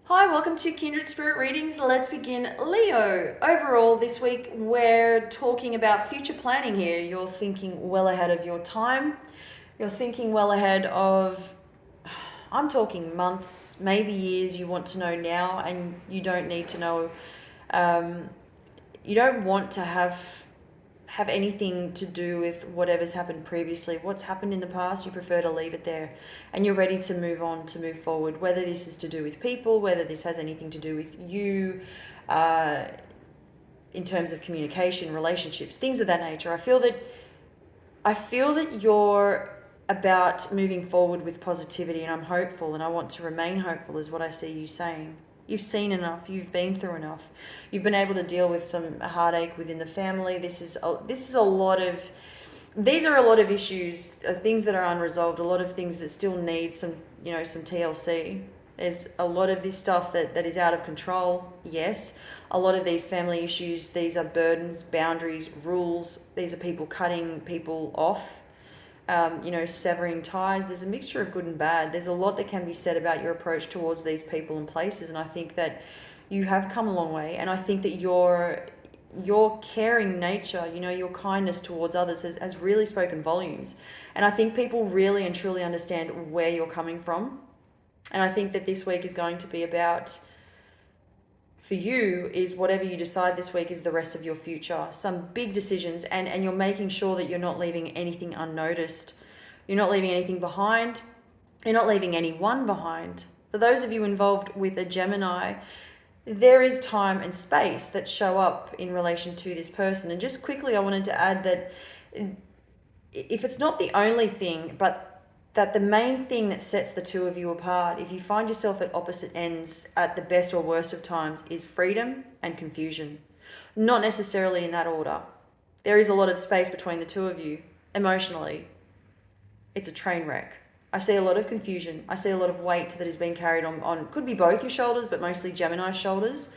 Hi, welcome to Kindred Spirit Readings. Let's begin. Leo, overall, this week we're talking about future planning here. You're thinking well ahead of your time. You're thinking well ahead of, I'm talking months, maybe years. You want to know now, and you don't need to know. Um, you don't want to have anything to do with whatever's happened previously. What's happened in the past, you prefer to leave it there, and you're ready to move on, to move forward, whether this is to do with people, whether this has anything to do with you, uh, in terms of communication, relationships, things of that nature. I feel that you're about moving forward with positivity, and I'm hopeful, and I want to remain hopeful, is what I see you saying. You've seen enough, you've been through enough, you've been able to deal with some heartache within the family. This is a lot of, these are a lot of issues, things that are unresolved, a lot of things that still need some TLC. There's a lot of this stuff that is out of control, yes. A lot of these family issues, these are burdens, boundaries, rules. These are people cutting people off, severing ties. There's a mixture of good and bad. There's a lot that can be said about your approach towards these people and places, and I think that you have come a long way. And I think that your caring nature, your kindness towards others has really spoken volumes. And I think people really and truly understand where you're coming from. And I think that this week is going to be about, for you, is whatever you decide this week is the rest of your future. Some big decisions, and you're making sure that you're not leaving anything unnoticed. You're not leaving anything behind. You're not leaving anyone behind. For those of you involved with a Gemini, there is time and space that show up in relation to this person. And just quickly, I wanted to add that if it's not the only thing, but that the main thing that sets the two of you apart, if you find yourself at opposite ends at the best or worst of times, is freedom and confusion. Not necessarily in that order. There is a lot of space between the two of you emotionally. It's a train wreck. I see a lot of confusion. I see a lot of weight that is being carried on could be both your shoulders, but mostly Gemini's shoulders.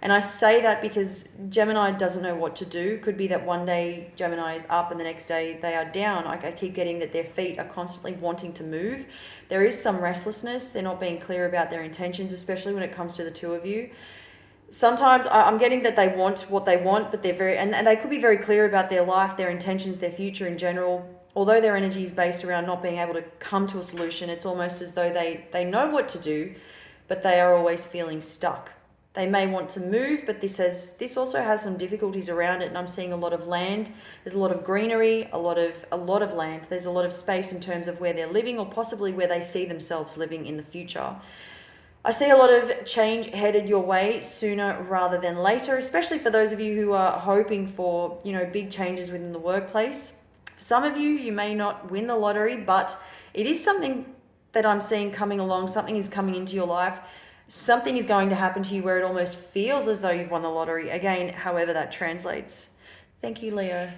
And I say that because Gemini doesn't know what to do. Could be that one day Gemini is up and the next day they are down. I keep getting that their feet are constantly wanting to move. There is some restlessness. They're not being clear about their intentions, especially when it comes to the two of you. Sometimes I'm getting that they want what they want, but and they could be very clear about their life, their intentions, their future in general. Although their energy is based around not being able to come to a solution, it's almost as though they know what to do, but they are always feeling stuck. They may want to move, but this also has some difficulties around it, and I'm seeing a lot of land. There's a lot of greenery, a lot of land. There's a lot of space in terms of where they're living, or possibly where they see themselves living in the future. I see a lot of change headed your way sooner rather than later, especially for those of you who are hoping for, big changes within the workplace. For some of you, you may not win the lottery, but it is something that I'm seeing coming along. Something is coming into your life. Something is going to happen to you where it almost feels as though you've won the lottery. Again, however that translates. Thank you, Leo.